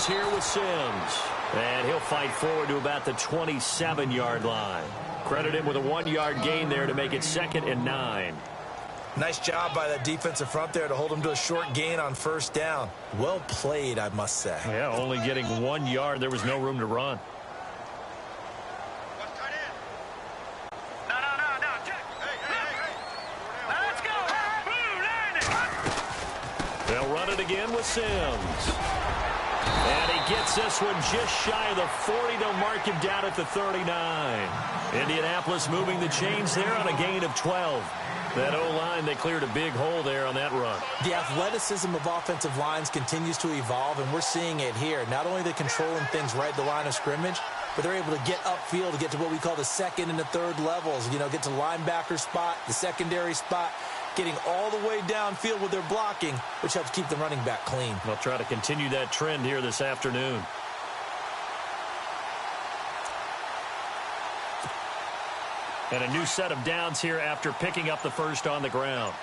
downs here with Sims. And he'll fight forward to about the 27-yard line. Credit him with a 1-yard gain there to make it 2nd and 9. Nice job by that defensive front there to hold him to a short gain on first down. Well played, I must say. Yeah, only getting 1 yard. There was no room to run. They'll run it again with Sims. And he gets this one just shy of the 40. They'll mark him down at the 39. Indianapolis moving the chains there on a gain of 12. That O-line, they cleared a big hole there on that run. The athleticism of offensive lines continues to evolve, and we're seeing it here. Not only are they controlling things right at the line of scrimmage, but they're able to get upfield to get to what we call the second and the third levels. You know, get to the linebacker spot, the secondary spot, getting all the way downfield with their blocking, which helps keep the running back clean. They'll try to continue that trend here this afternoon. And a new set of downs here after picking up the first on the ground.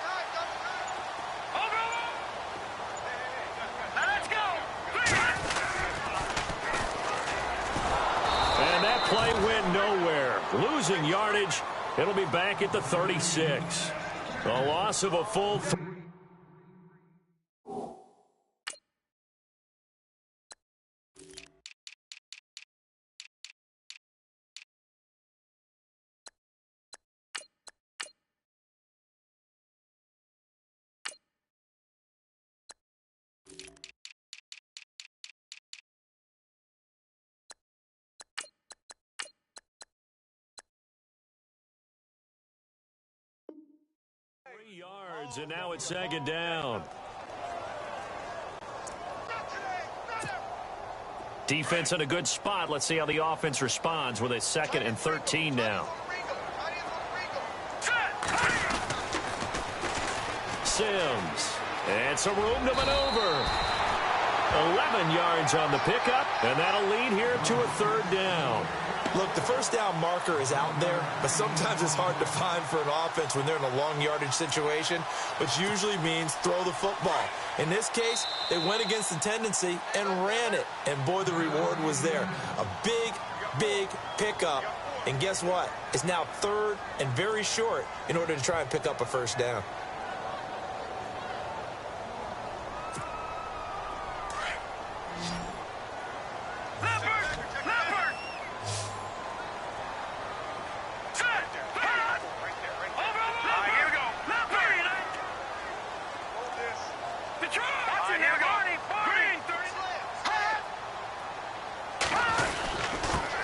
And that play went nowhere. Losing yardage. It'll be back at the 36. The loss of a full 3. 3 yards, and now it's 2nd down. Defense in a good spot. Let's see how the offense responds with a 2nd and 13 now. Sims. And some room to maneuver. 11 yards on the pickup, and that'll lead here to a 3rd down. Look, the first down marker is out there, but sometimes it's hard to find for an offense when they're in a long yardage situation, which usually means throw the football. In this case, they went against the tendency and ran it, and boy, the reward was there. A big, big pickup, and guess what? It's now 3rd and very short in order to try and pick up a first down.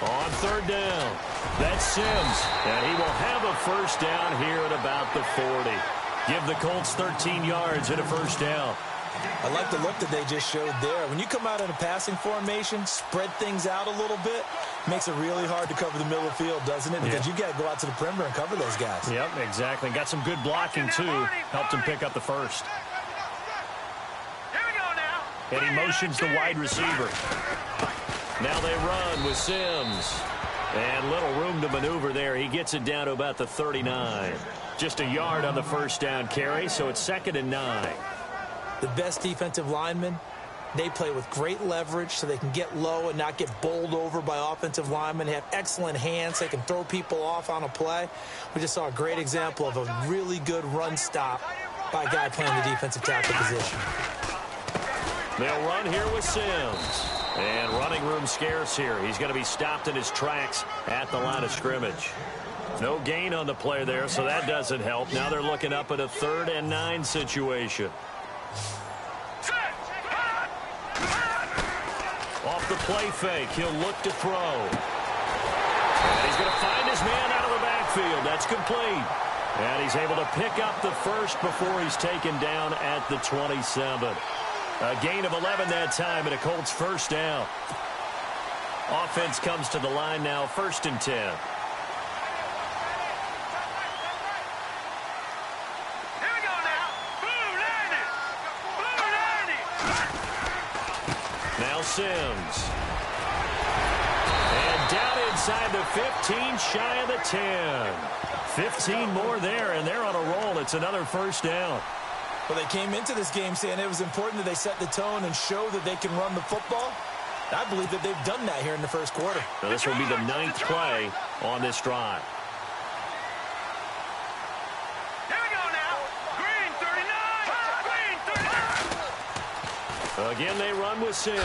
On 3rd down, that's Sims, and he will have a first down here at about the 40. Give the Colts 13 yards and a first down. I like the look that they just showed there. When you come out in a passing formation, spread things out a little bit, makes it really hard to cover the middle of the field, doesn't it? Because you got to go out to the perimeter and cover those guys. Yep, exactly. Got some good blocking, too. Helped him pick up the first. And he motions the wide receiver. Now they run with Sims. And little room to maneuver there. He gets it down to about the 39. Just a yard on the first down carry, so it's 2nd and 9. The best defensive linemen, they play with great leverage so they can get low and not get bowled over by offensive linemen. They have excellent hands. They can throw people off on a play. We just saw a great example of a really good run stop by a guy playing the defensive tackle position. They'll run here with Sims. And running room scarce here. He's going to be stopped in his tracks at the line of scrimmage. No gain on the play there, so that doesn't help. Now they're looking up at a 3rd and 9 situation. Off the play fake, he'll look to throw. And he's going to find his man out of the backfield. That's complete. And he's able to pick up the first before he's taken down at the 27. A gain of 11 that time and a Colts first down. Offense comes to the line now, 1st and 10. Here we go now. Now Sims. And down inside the 15, shy of the 10. 15 more there, and they're on a roll. It's another first down. Well, they came into this game saying it was important that they set the tone and show that they can run the football. I believe that they've done that here in the first quarter. Now this will be the 9th play on this drive. Here we go now. Green 39. Green 39. Again, they run with Sims.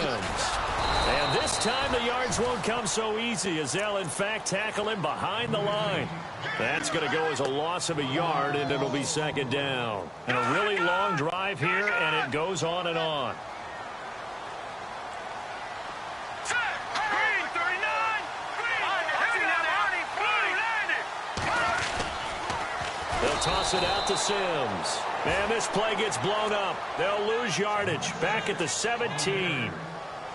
And this time the yards won't come so easy as they'll, in fact, tackle him behind the line. That's going to go as a loss of a yard, and it'll be 2nd down. And a really long drive here, and it goes on and on. Green 39. They'll toss it out to Sims. And this play gets blown up. They'll lose yardage back at the 17.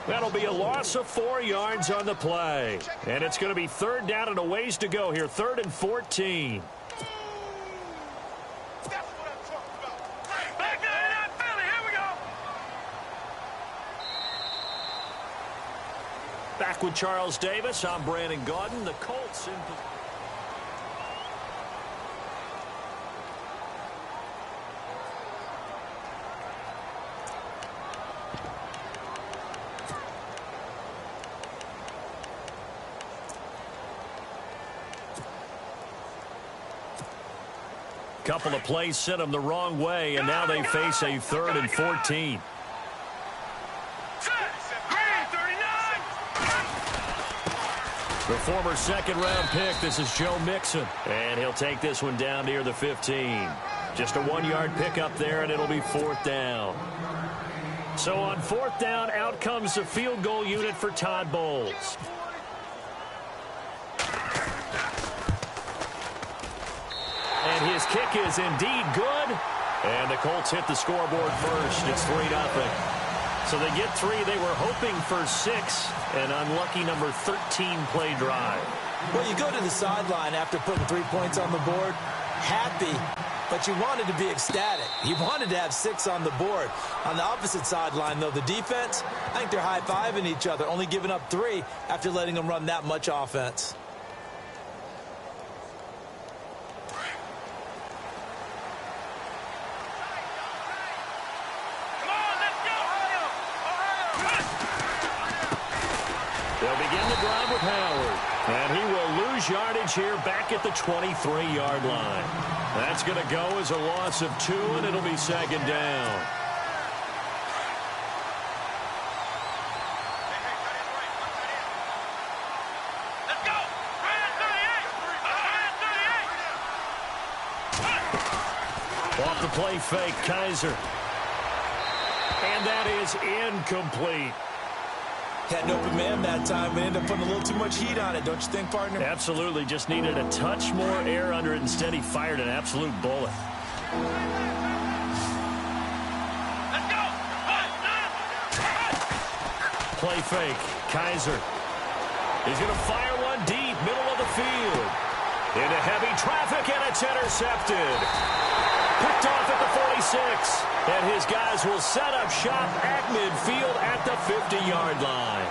That'll be a loss of 4 yards on the play. And it's going to be 3rd down and a ways to go here. 3rd and 14. Back there in that Philly. Here we go. Back with Charles Davis. I'm Brandon Gaudin. The Colts in position. Couple of plays sent them the wrong way, and now they face a 3rd and 14. The former 2nd-round pick, this is Joe Mixon. And he'll take this one down near the 15. Just a 1-yard pickup there, and it'll be 4th down. So on 4th down, out comes the field goal unit for Todd Bowles. And his kick is indeed good. And the Colts hit the scoreboard first. It's 3-0. So they get 3. They were hoping for 6. An unlucky number 13 play drive. Well, you go to the sideline after putting 3 points on the board, happy, but you wanted to be ecstatic. You wanted to have 6 on the board. On the opposite sideline, though, the defense, I think they're high-fiving each other, only giving up 3 after letting them run that much offense. They'll begin the drive with Howard. And he will lose yardage here back at the 23-yard line. That's going to go as a loss of 2, and it'll be 2nd down. Let's go. Right at 38. Off the play fake, Kaiser. And that is incomplete. Had an open man that time, but ended up putting a little too much heat on it, don't you think, partner? Absolutely. Just needed a touch more air under it. Instead, he fired an absolute bullet. Let's go. Play fake. Kaiser. He's going to fire one deep, middle of the field. Into heavy traffic, and it's intercepted. Picked off at the 46. And his guys will set up shop at midfield at the 50-yard line.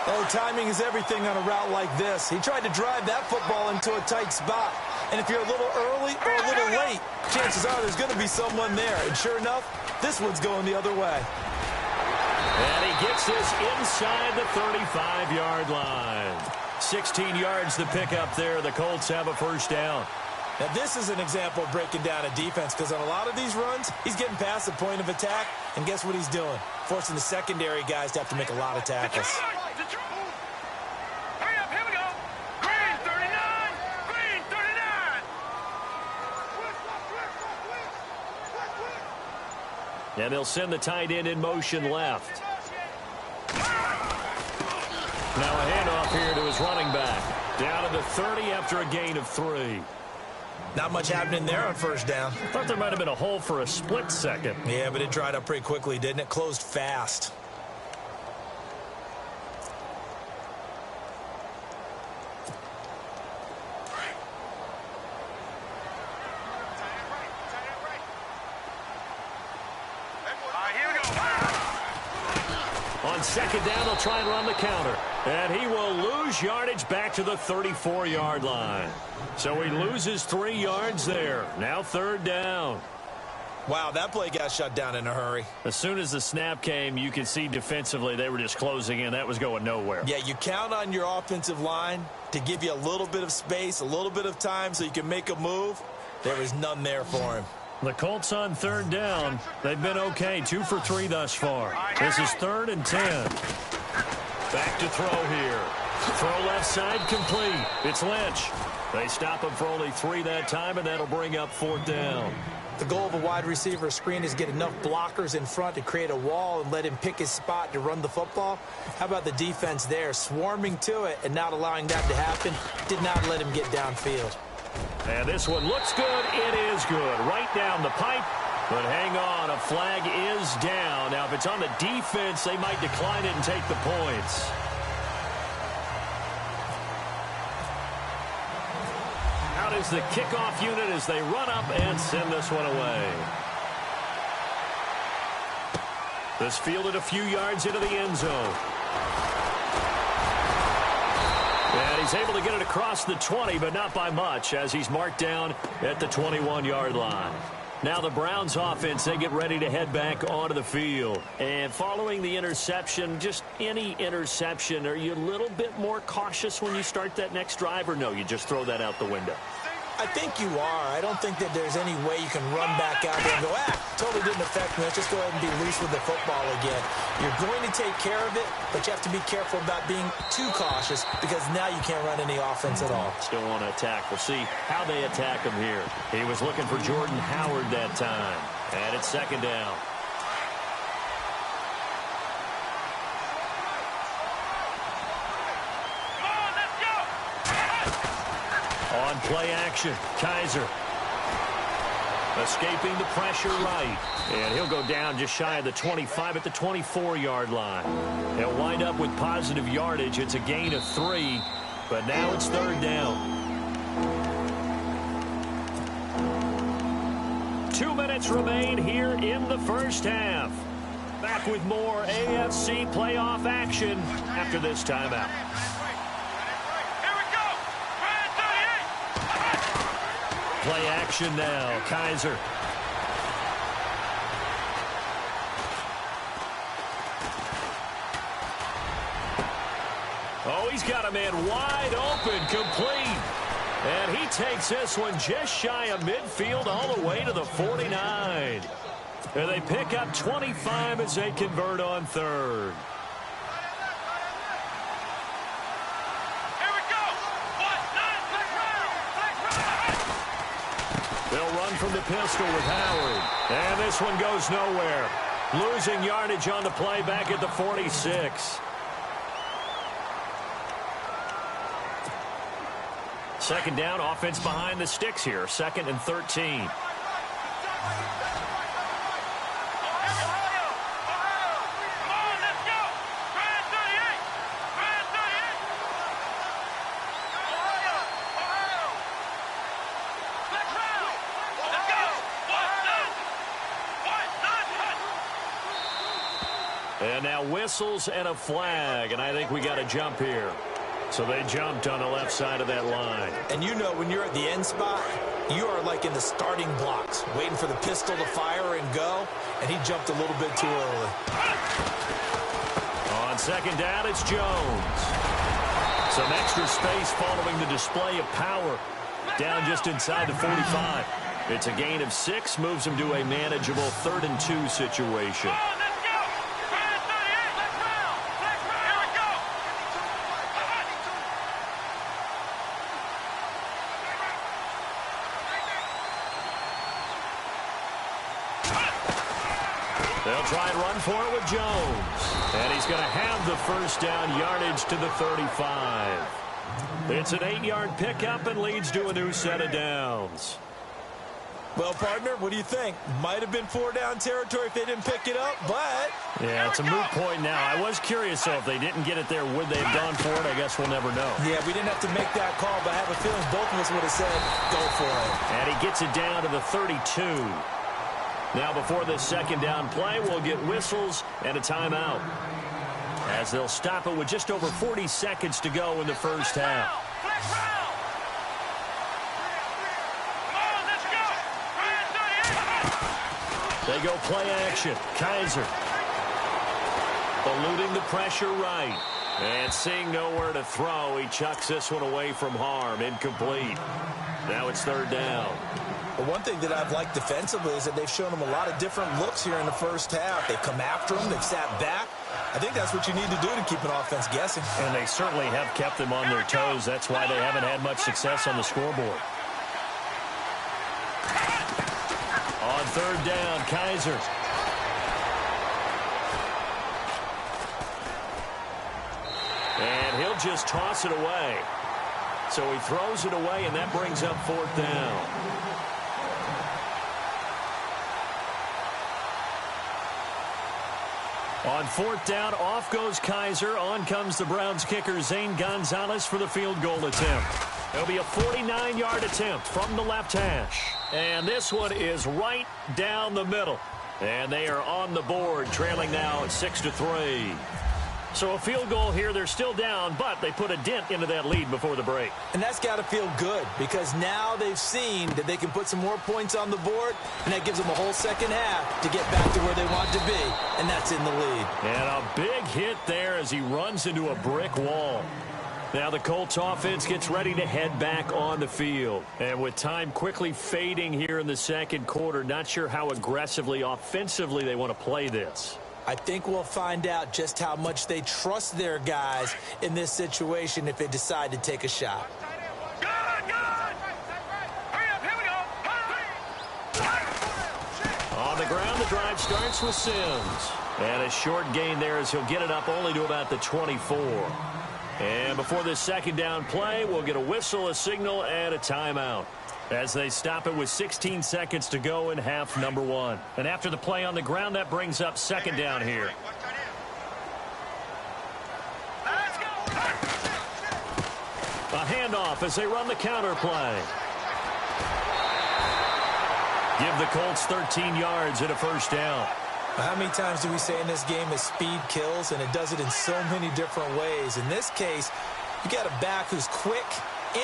Oh, timing is everything on a route like this. He tried to drive that football into a tight spot. And if you're a little early or a little late, chances are there's going to be someone there. And sure enough, this one's going the other way. And he gets this inside the 35-yard line. 16 yards to pick up there. The Colts have a 1st down. Now, this is an example of breaking down a defense because on a lot of these runs, he's getting past the point of attack, and guess what he's doing? Forcing the secondary guys to have to make a lot of tackles. Hurry up, here we go. Green 39. Green 39. And they'll send the tight end in motion left. Now a handoff here to his running back. Down to the 30 after a gain of 3. Not much happening there on 1st down. Thought there might have been a hole for a split second. Yeah, but it dried up pretty quickly, didn't it? Closed fast. Here we go. On 2nd down, they'll try and run the counter. And he will lose yardage back to the 34-yard line. So he loses 3 yards there. Now 3rd down. Wow, that play got shut down in a hurry. As soon as the snap came, you could see defensively they were just closing in. That was going nowhere. Yeah, you count on your offensive line to give you a little bit of space, a little bit of time so you can make a move. There was none there for him. The Colts on third down. They've been okay, 2 for 3 thus far. This is 3rd and 10. Back to throw here. Throw left side complete. It's Lynch. They stop him for only 3 that time, and that'll bring up 4th down. The goal of a wide receiver screen is get enough blockers in front to create a wall and let him pick his spot to run the football. How about the defense there, swarming to it and not allowing that to happen? Did not let him get downfield. And this one looks good. It is good. Right down the pipe. But hang on, a flag is down. Now, if it's on the defense, they might decline it and take the points. Out is the kickoff unit as they run up and send this one away. This fielded a few yards into the end zone. And he's able to get it across the 20, but not by much, as he's marked down at the 21-yard line. Now the Browns offense, they get ready to head back onto the field. And following the interception, just any interception, are you a little bit more cautious when you start that next drive, or no, you just throw that out the window? I think you are. I don't think that there's any way you can run back out there and go, totally didn't affect me. Let's just go ahead and be loose with the football again. You're going to take care of it, but you have to be careful about being too cautious because now you can't run any offense at all. Still want to attack. We'll see how they attack him here. He was looking for Jordan Howard that time. And it's 2nd down. On play action, Kaiser. Escaping the pressure right. And he'll go down just shy of the 25 at the 24-yard line. He'll wind up with positive yardage. It's a gain of 3, but now it's 3rd down. 2 minutes remain here in the first half. Back with more AFC playoff action after this timeout. Play action now. Kaiser. Oh, he's got a man wide open, complete. And he takes this one just shy of midfield all the way to the 49. And they pick up 25 as they convert on 3rd. They'll run from the pistol with Howard. And this one goes nowhere. Losing yardage on the play back at the 46. 2nd down, offense behind the sticks here. 2nd and 13. And now whistles and a flag, and I think we got a jump here. So they jumped on the left side of that line. And you know when you're at the end spot, you are like in the starting blocks, waiting for the pistol to fire and go, and he jumped a little bit too early. On 2nd down, it's Jones. Some extra space following the display of power. Down just inside the 45. It's a gain of 6, moves him to a manageable 3rd and 2 situation. They'll try and run for it with Jones. And he's going to have the 1st down, yardage to the 35. It's an 8-yard pickup and leads to a new set of downs. Well, partner, what do you think? Might have been 4-down territory if they didn't pick it up, but... Yeah, it's a moot point now. I was curious, though, if they didn't get it there, would they have gone for it? I guess we'll never know. Yeah, we didn't have to make that call, but I have a feeling both of us would have said, go for it. And he gets it down to the 32. Now, before this 2nd down play, we'll get whistles and a timeout, as they'll stop it with just over 40 seconds to go in the first half. They go play action. Kaiser eluding the pressure right. And seeing nowhere to throw, he chucks this one away from harm. Incomplete. Now it's third down. Well, one thing that I've liked defensively is that they've shown him a lot of different looks here in the first half. They've come after him. They've sat back. I think that's what you need to do to keep an offense guessing. And they certainly have kept them on their toes. That's why they haven't had much success on the scoreboard. On third down, Kaiser. And he'll just toss it away. So he throws it away, and that brings up fourth down. On fourth down, off goes Kaiser. On comes the Browns kicker, Zane Gonzalez, for the field goal attempt. It'll be a 49-yard attempt from the left hash. And this one is right down the middle. And they are on the board, trailing now at 6-3. So a field goal here. They're still down, but they put a dent into that lead before the break. And that's got to feel good because now they've seen that they can put some more points on the board, and that gives them a whole second half to get back to where they want to be, and that's in the lead. And a big hit there as he runs into a brick wall. Now the Colts offense gets ready to head back on the field. And with time quickly fading here in the second quarter, not sure how aggressively, offensively they want to play this. I think we'll find out just how much they trust their guys in this situation if they decide to take a shot. Good, good. Hurry up, here we go. On the ground, the drive starts with Sims. And a short gain there as he'll get it up only to about the 24. And before this second down play, we'll get a whistle, a signal, and a timeout, as they stop it with 16 seconds to go in half number one. And after the play on the ground, that brings up second down here. A handoff as they run the counter play. Give the Colts 13 yards and a first down. How many times do we say in this game that speed kills, and it does it in so many different ways? In this case, you got a back who's quick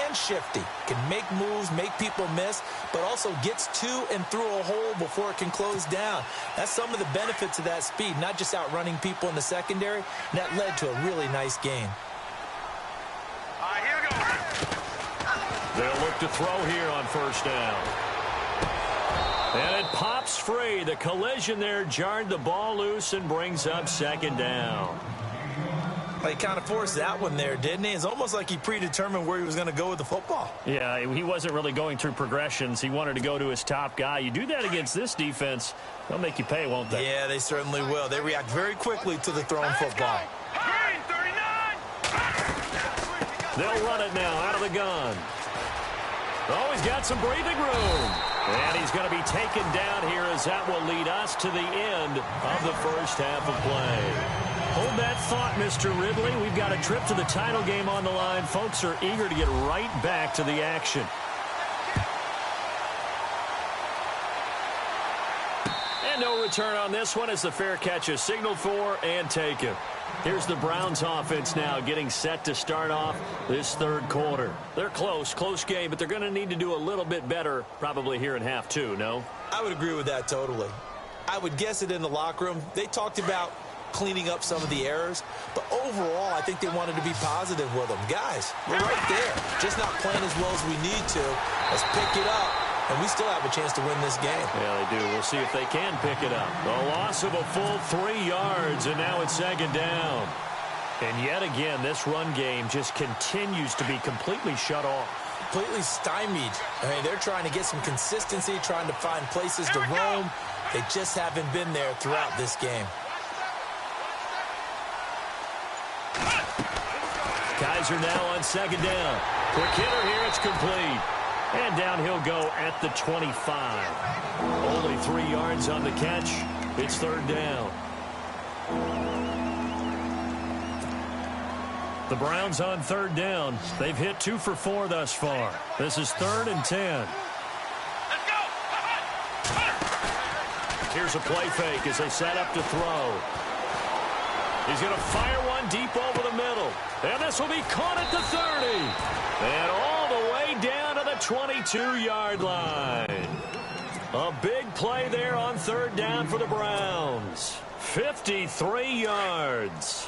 and shifty, can make moves, make people miss, but also gets to and through a hole before it can close down. That's some of the benefits of that speed, not just outrunning people in the secondary, and that led to a really nice game. All right, here we go. They'll look to throw here on first down. And it pops free. The collision there jarred the ball loose and brings up second down. Well, he kind of forced that one there, didn't he? It's almost like he predetermined where he was going to go with the football. Yeah, he wasn't really going through progressions. He wanted to go to his top guy. You do that against this defense, they'll make you pay, won't they? Yeah, they certainly will. They react very quickly to the thrown football. Green, 39. They'll run it now out of the gun. Oh, he's got some breathing room. And he's going to be taken down here as that will lead us to the end of the first half of play. Hold that thought, Mr. Ridley. We've got a trip to the title game on the line. Folks are eager to get right back to the action. And no return on this one as the fair catch is signaled for and taken. Here's the Browns offense now getting set to start off this third quarter. They're close game, but they're going to need to do a little bit better probably here in half two, no? I would agree with that totally. I would guess it in the locker room. They talked about cleaning up some of the errors, but overall, I think they wanted to be positive with them. Guys, we're right there. Just not playing as well as we need to. Let's pick it up. And we still have a chance to win this game. Yeah, they do. We'll see if they can pick it up. A loss of a full 3 yards, and now it's second down. And yet again, this run game just continues to be completely shut off. Completely stymied. I mean, they're trying to get some consistency, trying to find places to roam. They just haven't been there throughout this game. Kaiser now on second down. Quick hitter here, it's complete. And down he'll go at the 25. Only 3 yards on the catch. It's third down. The Browns on third down. They've hit 2 for 4 thus far. This is 3rd and 10. Let's go. Here's a play fake as they set up to throw. He's going to fire one deep over the middle. And this will be caught at the 30. And all the way down to the 22-yard line. A big play there on third down for the Browns. 53 yards.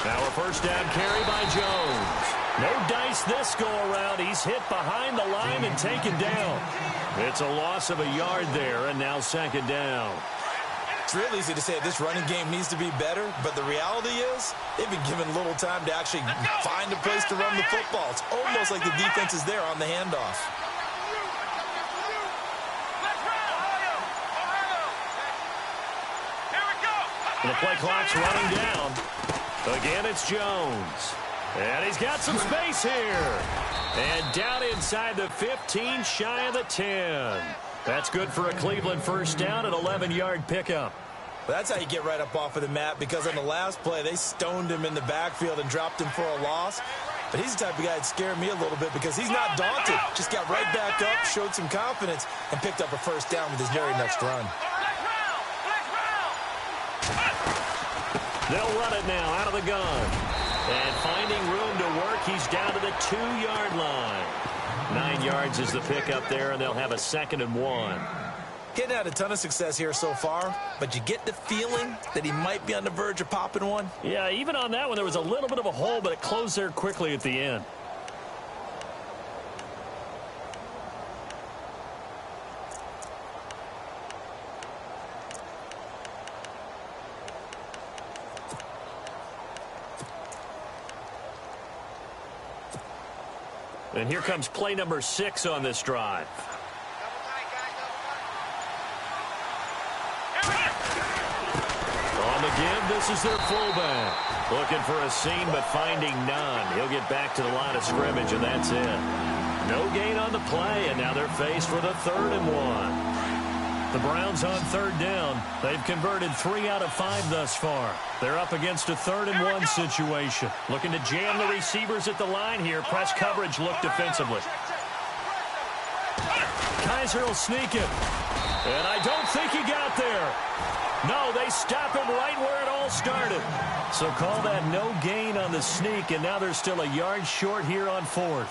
Now a first down carry by Jones. No dice this go-around. He's hit behind the line and taken down. It's a loss of a yard there, and now second down. It's real easy to say this running game needs to be better, but the reality is they've been given little time to actually find a place to run the football. It's almost like the defense is there on the handoff. The play clock's running down. Again, it's Jones. And he's got some space here. And down inside the 15, shy of the 10. That's good for a Cleveland first down, an 11-yard pickup. Well, that's how you get right up off of the mat, because on the last play, they stoned him in the backfield and dropped him for a loss. But he's the type of guy that scared me a little bit because he's not daunted. Just got right back up, showed some confidence, and picked up a first down with his very next run. They'll run it now out of the gun. And finding room to work, he's down to the 2-yard line. 9 yards is the pickup there, and they'll have a 2nd and 1. Getting had a ton of success here so far, but you get the feeling that he might be on the verge of popping one. Yeah, even on that one, there was a little bit of a hole, but it closed there quickly at the end. And here comes play number 6 on this drive. On the give, this is their fullback. Looking for a seam, but finding none. He'll get back to the line of scrimmage, and that's it. No gain on the play, and now they're faced with a 3rd and 1. The Browns on third down. They've converted 3 out of 5 thus far. They're up against a 3rd and 1 situation. Looking to jam the receivers at the line here. Press coverage look defensively. Kaiser will sneak it. And I don't think he got there. No, they stop him right where it all started. So call that no gain on the sneak, and now they're still a yard short here on 4th.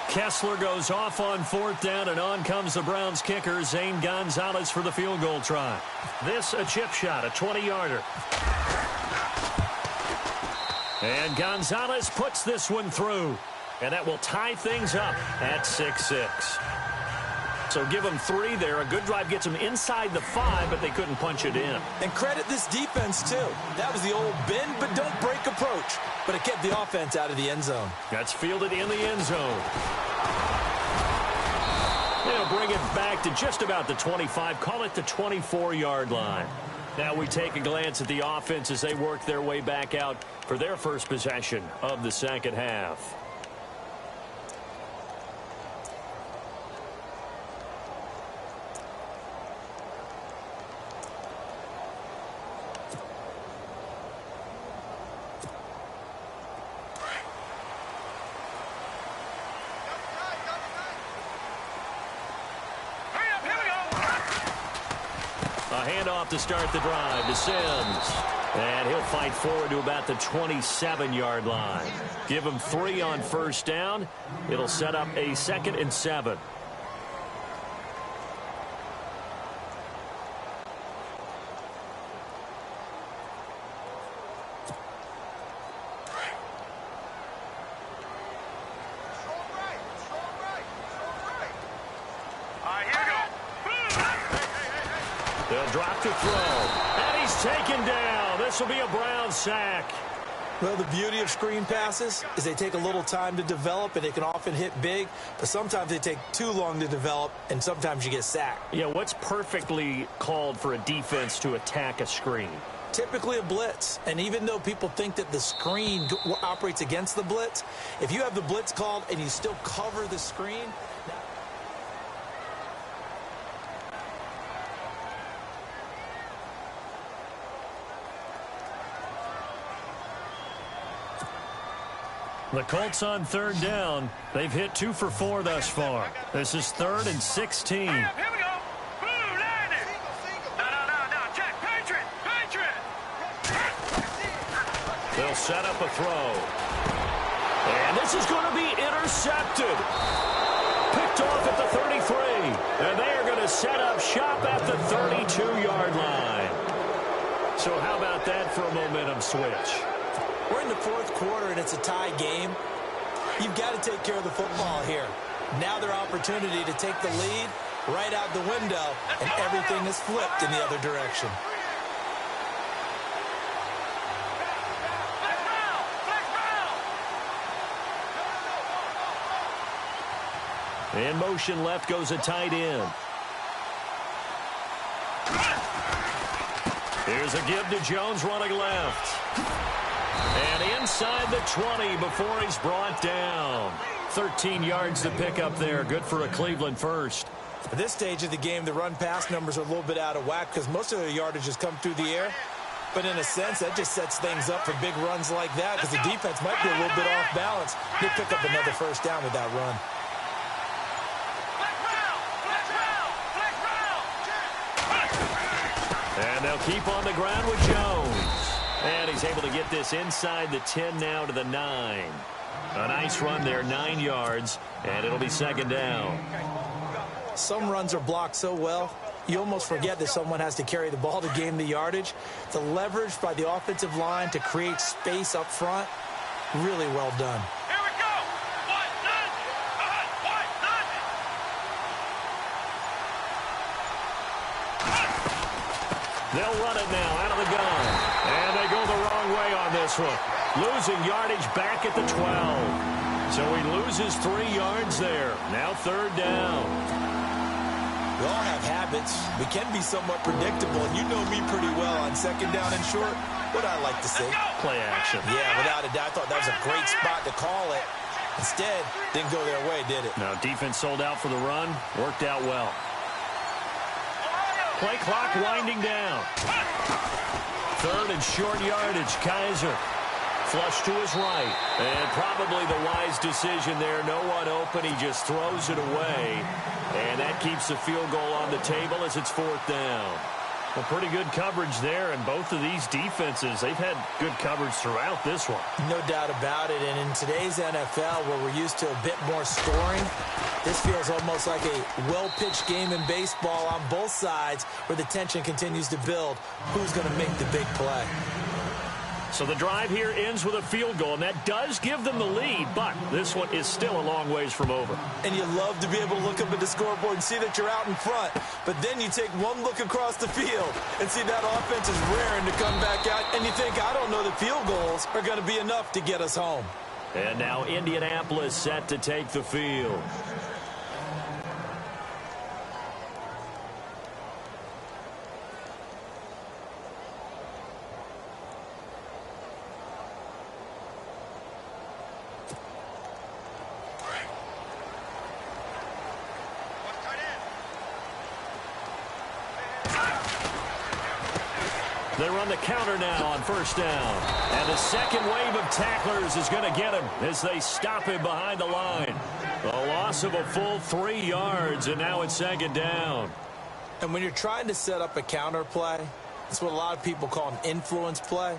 Kessler goes off on 4th down, and on comes the Browns kicker, Zane Gonzalez, for the field goal try. This a chip shot, a 20-yarder. And Gonzalez puts this one through. And that will tie things up at 6-6. So give them 3 there. A good drive gets them inside the 5, but they couldn't punch it in. And credit this defense, too. That was the old bend but don't break approach. But it kept the offense out of the end zone. That's fielded in the end zone. They'll bring it back to just about the 25. Call it the 24-yard line. Now we take a glance at the offense as they work their way back out for their first possession of the second half. Handoff to start the drive to Sims. And he'll fight forward to about the 27-yard line. Give him 3 on first down. It'll set up a 2nd and 7. They'll drop to throw. And he's taken down. This will be a Brown sack. Well, the beauty of screen passes is they take a little time to develop, and they can often hit big, but sometimes they take too long to develop, and sometimes you get sacked. Yeah, what's perfectly called for a defense to attack a screen? Typically a blitz, and even though people think that the screen operates against the blitz, if you have the blitz called and you still cover the screen... The Colts on third down. They've hit 2 for 4 thus far. This is 3rd and 16. Here we go. Blue, line it. No. Check. Patriot. They'll set up a throw. And this is going to be intercepted. Picked off at the 33. And they are going to set up shop at the 32-yard line. So how about that for a momentum switch? We're in the 4th quarter, and it's a tie game. You've got to take care of the football here. Now their opportunity to take the lead right out the window, and everything is flipped in the other direction. In motion left goes a tight end. Here's a give to Jones running left. And inside the 20 before he's brought down. 13 yards to pick up there. Good for a Cleveland first. At this stage of the game, the run-pass numbers are a little bit out of whack because most of their yardage has come through the air. But in a sense, that just sets things up for big runs like that because the defense might be a little bit off balance. They pick up another first down with that run. And they'll keep on the ground with Jones. And he's able to get this inside the 10 now to the 9. A nice run there, 9 yards, and it'll be second down. Some runs are blocked so well, you almost forget that someone has to carry the ball to gain the yardage. The leverage by the offensive line to create space up front, really well done. Here we go. White, They'll run it now out of the gun. And they go the wrong way on this one. Losing yardage back at the 12. So he loses 3 yards there. Now third down. We all have habits. We can be somewhat predictable, and you know me pretty well on second down and short. What I like to see. Play action. Yeah, without a doubt. I thought that was a great spot to call it. Instead, didn't go their way, did it? Now defense sold out for the run. Worked out well. Play clock winding down. Third and short yardage. Kaiser. Flush to his right. And probably the wise decision there. No one open. He just throws it away. And that keeps the field goal on the table as it's fourth down. Well, pretty good coverage there. And both of these defenses, they've had good coverage throughout this one. No doubt about it. And in today's NFL, where we're used to a bit more scoring, this feels almost like a well-pitched game in baseball on both sides where the tension continues to build. Who's going to make the big play? So the drive here ends with a field goal, and that does give them the lead, but this one is still a long ways from over. And you love to be able to look up at the scoreboard and see that you're out in front, but then you take one look across the field and see that offense is raring to come back out, and you think, I don't know that field goals are going to be enough to get us home. And now Indianapolis set to take the field. They run the counter now on first down. And the second wave of tacklers is going to get him as they stop him behind the line. A loss of a full 3 yards, and now it's second down. And when you're trying to set up a counter play, it's what a lot of people call an influence play.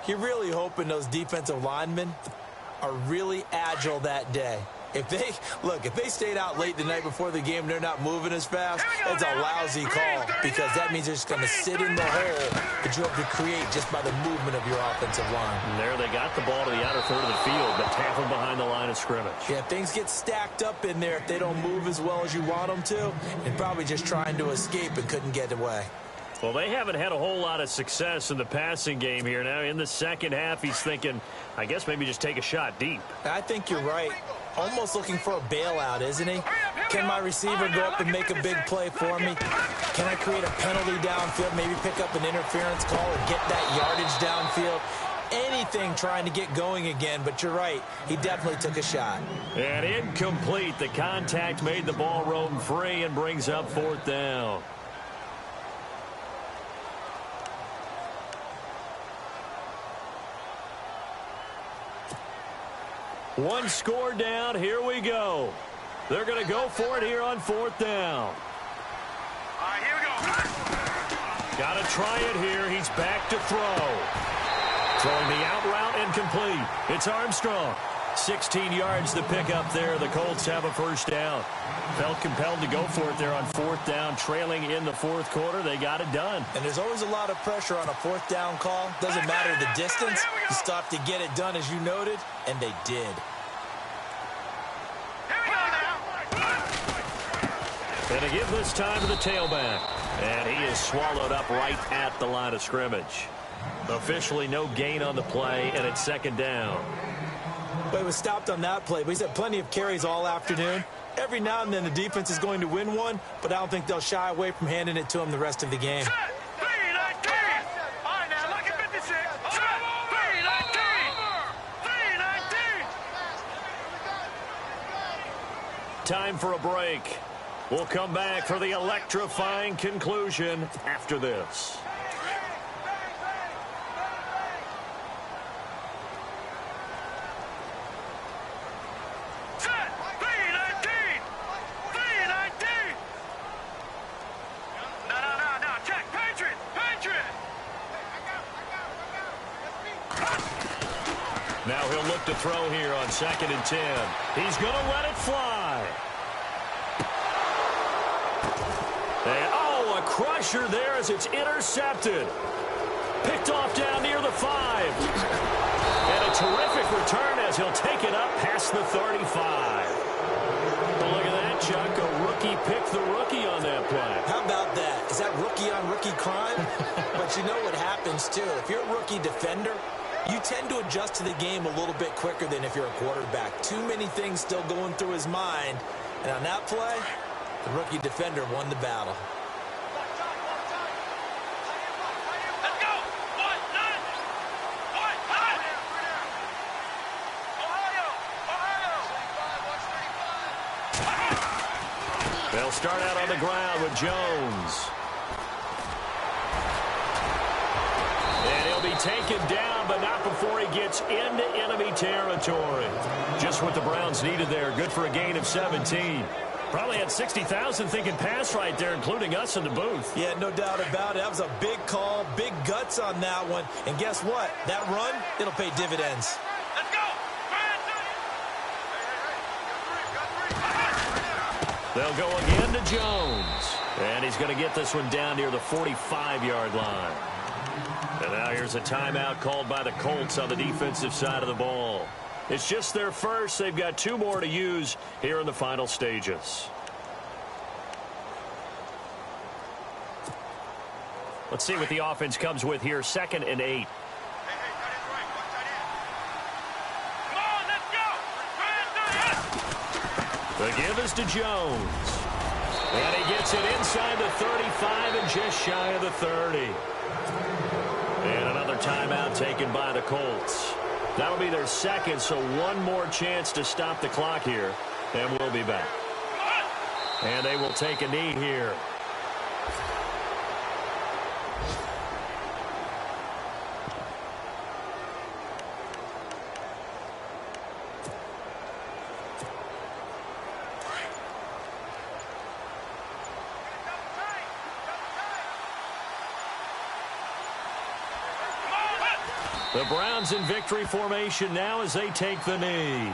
You're really hoping those defensive linemen are really agile that day. If they stayed out late the night before the game and they're not moving as fast, it's a lousy call because that means they're just going to sit in the hole that you have to create just by the movement of your offensive line. And there they got the ball to the outer third of the field, but tackled behind the line of scrimmage. Yeah, things get stacked up in there if they don't move as well as you want them to, and probably just trying to escape and couldn't get away. Well, they haven't had a whole lot of success in the passing game here. Now, in the second half, he's thinking, I guess maybe just take a shot deep. I think you're right. Almost looking for a bailout, isn't he? Can my receiver go up and make a big play for me? Can I create a penalty downfield, maybe pick up an interference call and get that yardage downfield? Anything trying to get going again, but you're right. He definitely took a shot. And incomplete. The contact made the ball roam free and brings up fourth down. One score down. Here we go. They're going to go for it here on 4th down. All right, here we go. Got to try it here. He's back to throw. Throwing the out route incomplete. It's Armstrong. 16 yards to pick up there. The Colts have a first down. Felt compelled to go for it there on 4th down, trailing in the 4th quarter. They got it done. And there's always a lot of pressure on a 4th down call. Doesn't matter the distance. You stop to get it done, as you noted, and they did. Here we go now. And to give this time to the tailback. And he is swallowed up right at the line of scrimmage. Officially no gain on the play, and it's 2nd down. But he was stopped on that play. But he's had plenty of carries all afternoon. Every now and then the defense is going to win one, but I don't think they'll shy away from handing it to him the rest of the game. Set. 3-19. All right, now look at 56. Set. 3-19. 3-19. Time for a break. We'll come back for the electrifying conclusion after this. Now he'll look to throw here on 2nd and 10. He's going to let it fly. And, oh, a crusher there as it's intercepted. Picked off down near the 5. And a terrific return as he'll take it up past the 35. Well, look at that, Chuck. A rookie picked the rookie on that play. How about that? Is that rookie-on-rookie crime? But you know what happens, too. If you're a rookie defender, you tend to adjust to the game a little bit quicker than if you're a quarterback. Too many things still going through his mind. And on that play, the rookie defender won the battle. Let's go. 1-9. 1-9. Ohio. They'll start out on the ground with Jones. And he'll be taken down, but not before he gets into enemy territory. Just what the Browns needed there. Good for a gain of 17. Probably had 60,000 thinking pass right there, including us in the booth. Yeah, no doubt about it. That was a big call, big guts on that one. And guess what? That run, it'll pay dividends. Let's go. They'll go again to Jones. And he's going to get this one down near the 45-yard line. And now here's a timeout called by the Colts on the defensive side of the ball. It's just their first. They've got 2 more to use here in the final stages. Let's see what the offense comes with here. 2nd and 8. Come on, let's go. The give is to Jones. And he gets it inside the 35 and just shy of the 30. And another timeout taken by the Colts. That'll be their 2nd, so one more chance to stop the clock here. And we'll be back. And they will take a knee here. The Browns in victory formation now as they take the knee.